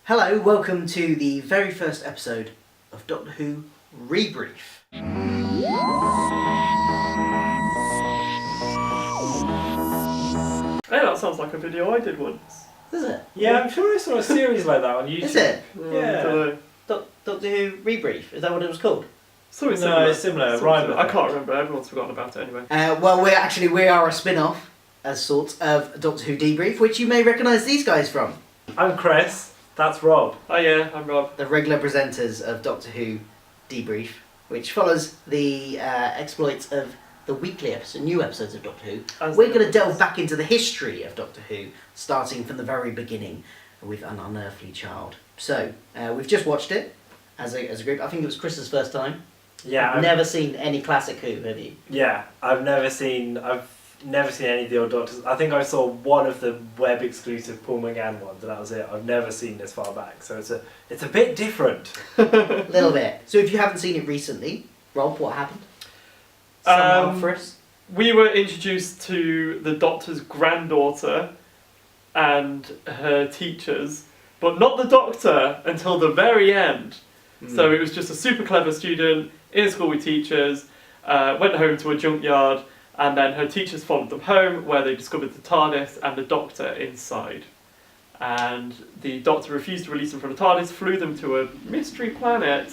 Hello, welcome to the very first episode of Doctor Who Rebrief. Hey, that sounds like a video I did once. Is it? Yeah, I'm sure I saw a series like that on YouTube. Is it? Yeah. Doctor Who Rebrief, is that what it was called? Something No, similar. it's similar. I can't remember, everyone's forgotten about it anyway. Well, we are a spin-off, as sorts, of Doctor Who Debrief, which you may recognise these guys from. I'm Chris, that's Rob. Oh yeah, I'm Rob. The regular presenters of Doctor Who Debrief, which follows the exploits of the weekly episode, new episodes of Doctor Who. We're going to delve back into the history of Doctor Who, starting from the very beginning with An Unearthly Child. So, we've just watched it as a group. I think it was Chris's first time. Yeah. I've never seen any classic Who, have you? Yeah, I've never seen any of the old Doctors. I think I saw one of the web exclusive Paul McGann ones, and that was it. I've never seen this far back, so it's a bit different. A little bit. So if you haven't seen it recently, Rob, what happened? Sum it up for us. We were introduced to the Doctor's granddaughter and her teachers, but not the Doctor until the very end. So it was just a super clever student in school with teachers, went home to a junkyard, and then her teachers followed them home where they discovered the TARDIS and the Doctor inside. And the Doctor refused to release them from the TARDIS, flew them to a mystery planet,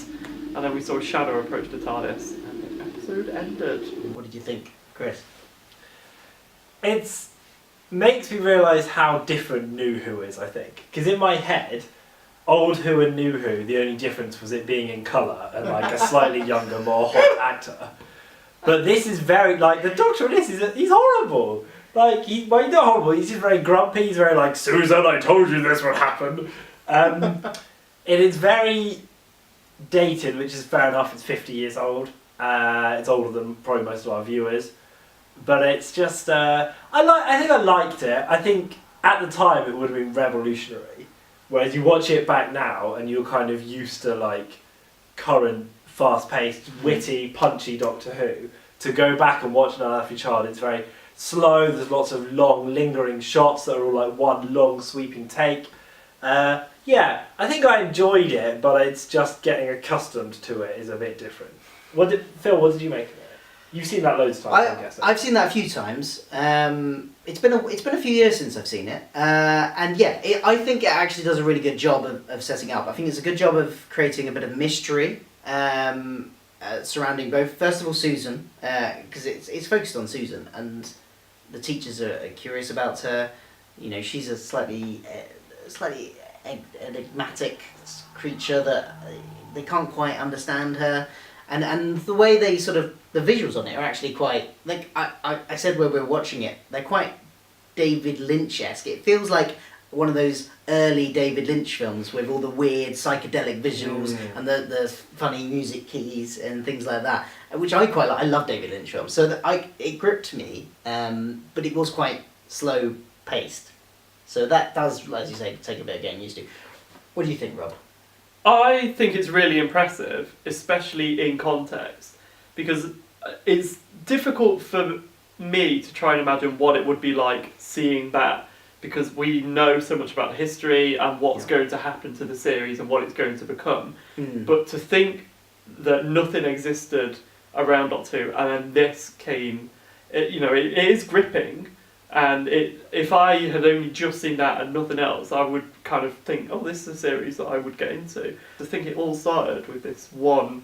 and then we saw a shadow approach the TARDIS, and the episode ended. What did you think, Chris? It makes me realise how different New Who is, I think. Because in my head, old Who and New Who, the only difference was it being in colour and like a slightly younger, more hot actor. But this is very, like, the Doctor in this, he's horrible. Like, he's not horrible, he's just very grumpy, he's very like, Susan, I told you this would happen. It is very dated, which is fair enough, it's 50 years old. It's older than probably most of our viewers. But it's just, I think I liked it. I think at the time it would have been revolutionary. Whereas you watch it back now and you're kind of used to like current, fast-paced, witty, punchy Doctor Who. To go back and watch An Unearthly Child, it's very slow, there's lots of long, lingering shots that are all like one long, sweeping take. Yeah, I think I enjoyed it, but it's just getting accustomed to it is a bit different. Phil, what did you make of it? You've seen that loads of times, I guess. I've seen that a few times. It's been a few years since I've seen it, and yeah, I think it actually does a really good job of setting up. I think it's a good job of creating a bit of mystery surrounding both. First of all, Susan, because it's focused on Susan, and the teachers are curious about her. You know, she's a slightly enigmatic creature that they can't quite understand her. And the way they the visuals on it are actually quite, like I said when we were watching it, they're quite David Lynch-esque. It feels like one of those early David Lynch films with all the weird psychedelic visuals and the funny music keys and things like that, which I quite like. I love David Lynch films, so it gripped me, but it was quite slow paced. So that does, as you say, take a bit of getting used to. What do you think, Rob? I think it's really impressive, especially in context, because it's difficult for me to try and imagine what it would be like seeing that, because we know so much about history and what's going to happen to the series and what it's going to become. But to think that nothing existed around Doctor Who and then this came, it is gripping. And if I had only just seen that and nothing else, I would kind of think, oh, this is a series that I would get into. I think it all started with this one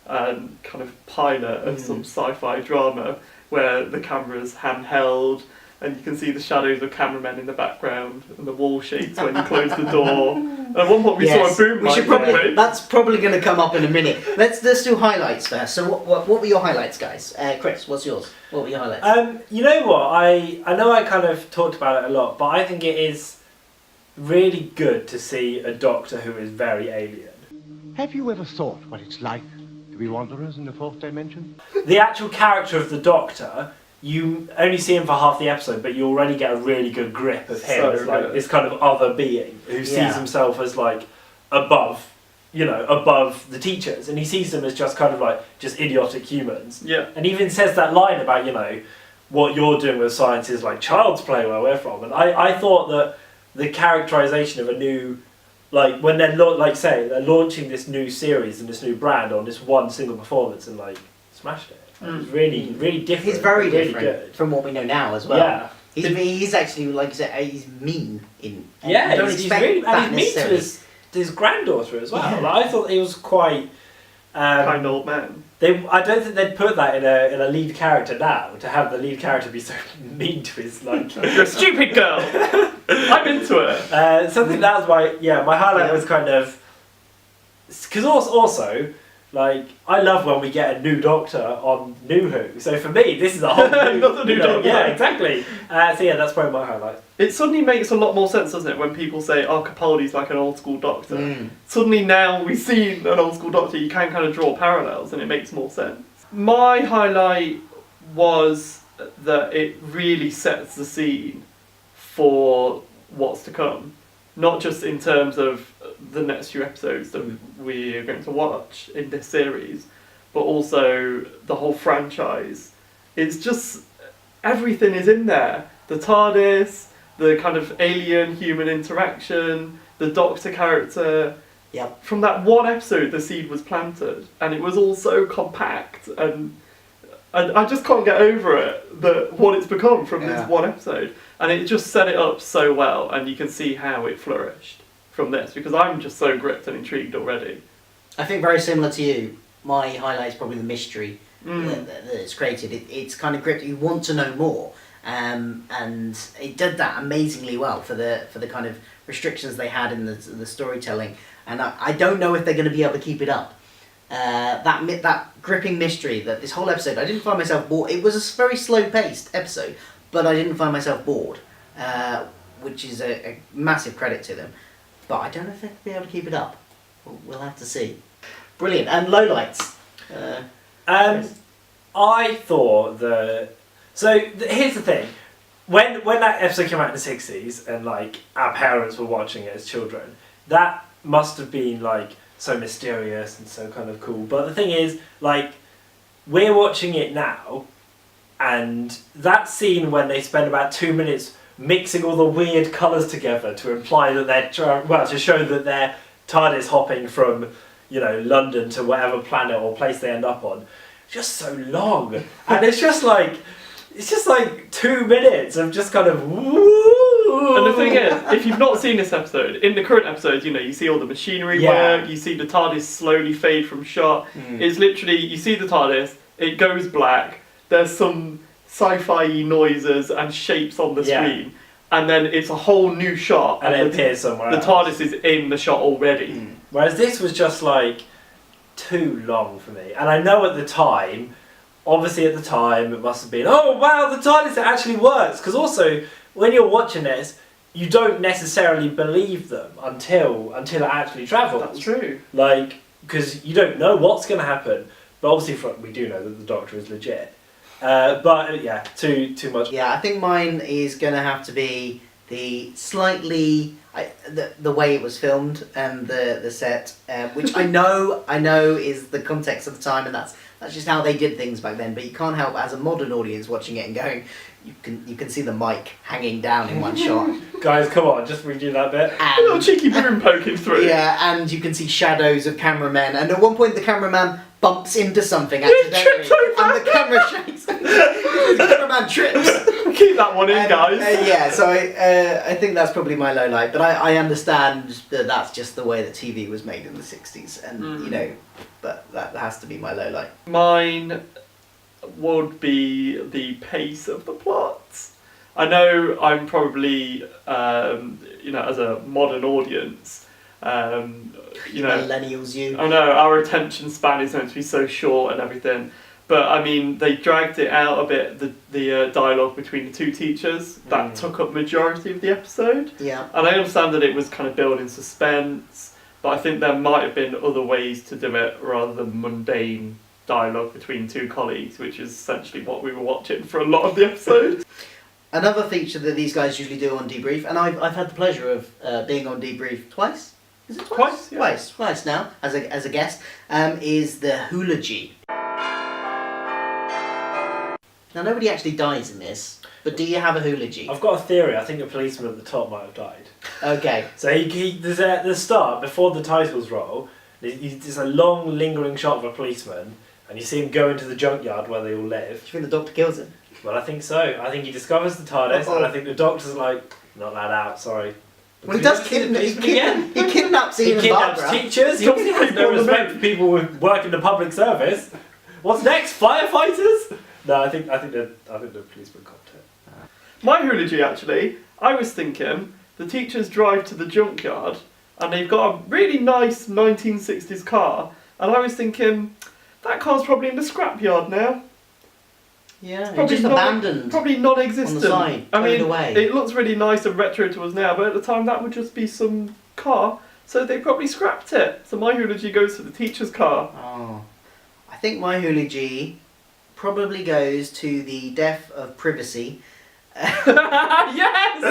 kind of pilot of some sci-fi drama where the camera's handheld and you can see the shadows of cameramen in the background and the wall shakes when you close the door. At one point we saw a boom light. That's probably going to come up in a minute. Let's do highlights first. So what were your highlights, guys? Chris, what's yours? What were your highlights? You know what? I know I kind of talked about it a lot, but I think it is really good to see a Doctor who is very alien. Have you ever thought what it's like to be wanderers in the fourth dimension? The actual character of the Doctor, you only see him for half the episode, but you already get a really good grip of him as like this kind of other being who sees himself as like above the teachers, and he sees them as just kind of like just idiotic humans. Yeah. And even says that line about, what you're doing with science is like child's play where we're from. And I thought that the characterization of a new like when they're they're launching this new series and this new brand on this one single performance and like smashed it. It was really, really different. He's very really different good. from what we know now as well. Yeah. He's actually, like you said, he's mean in. Yeah, you don't he's expect really, that and he's mean to his granddaughter as well. Yeah. Like, I thought he was quite Kind old man. I don't think they'd put that in a lead character now, to have the lead character be so mean to his like. You're a stupid girl. I'm into it. Something that was my highlight was kind of because also like I love when we get a new Doctor on New Who. So for me, this is a whole new, Another new Doctor. Yeah, exactly. So yeah, that's probably my highlight. It suddenly makes a lot more sense, doesn't it, when people say, "Oh, Capaldi's like an old school Doctor." Suddenly now we've seen an old school Doctor, you can kind of draw parallels, and it makes more sense. My highlight was that it really sets the scene for what's to come, not just in terms of the next few episodes that we're going to watch in this series, but also the whole franchise. It's just everything is in there. The TARDIS, the kind of alien-human interaction, the Doctor character. Yep. From that one episode, the seed was planted, and it was all so compact, and I just can't get over it, what it's become from this one episode. And it just set it up so well, and you can see how it flourished from this, because I'm just so gripped and intrigued already. I think very similar to you. My highlight is probably the mystery that it's created. It's kind of gripped. You want to know more, and it did that amazingly well for the kind of restrictions they had in the storytelling. And I don't know if they're going to be able to keep it up. That gripping mystery, that this whole episode, I didn't find myself bored. It was a very slow-paced episode, but I didn't find myself bored, which is a massive credit to them. But I don't know if they'll be able to keep it up. We'll have to see. Brilliant. And lowlights. I thought here's the thing. When that episode came out in the 60s and like our parents were watching it as children, that must have been like so mysterious and so kind of cool. But the thing is, like, we're watching it now, and that scene when they spend about 2 minutes mixing all the weird colours together to imply that they're to show that they're TARDIS hopping from, you know, London to whatever planet or place they end up on, just so long, and it's just like 2 minutes of just kind of woo. And the thing is, if you've not seen this episode, in the current episodes, you know, you see all the machinery work, you see the TARDIS slowly fade from shot. It's literally, you see the TARDIS, it goes black, there's some sci-fi noises and shapes on the screen, and then it's a whole new shot. And it appears somewhere else. The TARDIS is in the shot already. Whereas this was just like too long for me. And I know at the time, obviously at the time, it must have been, oh wow, the TARDIS actually works. Because also, when you're watching this, you don't necessarily believe them until it actually travels. That's true. Like, because you don't know what's going to happen. But obviously, we do know that the Doctor is legit. But yeah, too much. Yeah, I think mine is going to have to be the slightly the way it was filmed and the set, which I know is the context of the time, and that's just how they did things back then. But you can't help, as a modern audience watching it and going, you can see the mic hanging down in one shot. Guys, come on, just redo that bit. A little cheeky broom poking through. Yeah, and you can see shadows of cameramen, and at one point the cameraman bumps into something accidentally, and the camera shakes. The cameraman trips. Keep that one in, guys. Yeah, so I think that's probably my low light, but I understand that that's just the way that TV was made in the 60s, and you know, but that has to be my low light. Mine would be the pace of the plots. I know I'm probably, you know, as a modern audience, you know, millennials, you. I know our attention span is meant to be so short and everything, but I mean they dragged it out a bit. The dialogue between the two teachers that took up majority of the episode. Yeah. And I understand that it was kind of building suspense, but I think there might have been other ways to do it rather than mundane dialogue between two colleagues, which is essentially what we were watching for a lot of the episode. Another feature that these guys usually do on Debrief, and I've had the pleasure of being on Debrief twice. Is it twice? Yeah. Twice now as a guest. Is the Hoology. Now, nobody actually dies in this, but do you have a eulogy? I've got a theory. I think the policeman at the top might have died. Okay. So there's at the start, before the titles roll, there's a long lingering shot of a policeman, and you see him go into the junkyard where they all live. Do you think the doctor kills him? Well, I think so. I think he discovers the TARDIS, and I think the doctor's like, not let out, sorry. Well, he does kidnaps He Ian and kidnaps Barbara. teachers. He obviously has no respect for people who work in the public service. What's next? Firefighters? No, I think the policeman copped it. My eulogy, actually, I was thinking the teachers drive to the junkyard and they've got a really nice 1960s car, and I was thinking that car's probably in the scrapyard now. Yeah, Probably just abandoned. Probably non-existent. on the side, I mean, away. it looks really nice and retro to us now, but at the time that would just be some car, so they probably scrapped it. So my eulogy goes to the teacher's car. Oh, I think my eulogy probably goes to the death of privacy. Yes!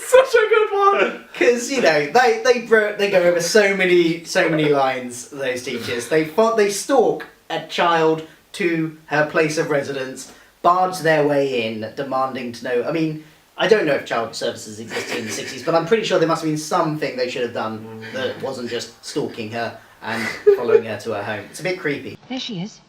Such a good one! Because they go over so many lines. Those teachers, they stalk a child to her place of residence, barge their way in, demanding to know. I mean, I don't know if child services existed in the 60s, but I'm pretty sure there must have been something they should have done that wasn't just stalking her and following her to her home. It's a bit creepy. There she is.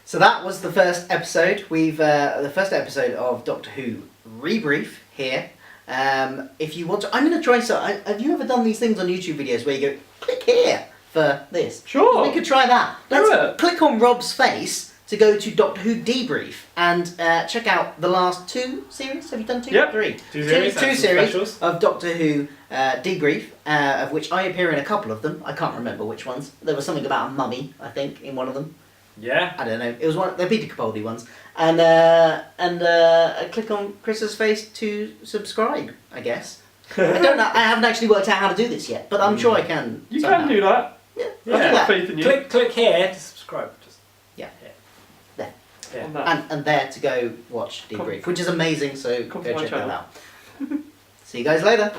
So that was the first episode. The first episode of Doctor Who Rebrief here. If you want to, I'm going to try. So, have you ever done these things on YouTube videos where you go click here for this? Sure. We could try that. Do Let's it. click on Rob's face to go to Doctor Who Debrief and check out the last 2 series. Have you done 2? Yep. 3. 2 series, Two and some series specials. of Doctor Who Debrief, of which I appear in a couple of them. I can't remember which ones. There was something about a mummy, I think, in one of them. Yeah. I don't know. It was one. They're Peter Capaldi ones, and click on Chris's face to subscribe. I guess. I don't know. I haven't actually worked out how to do this yet, but I'm sure I can. You somehow. can do that. Yeah. I've got Yeah. faith in you. Click here to subscribe. Just Yeah. Yeah. On that. And there to go watch Debrief, which is amazing. So Come go to my check that channel. out. See you guys later.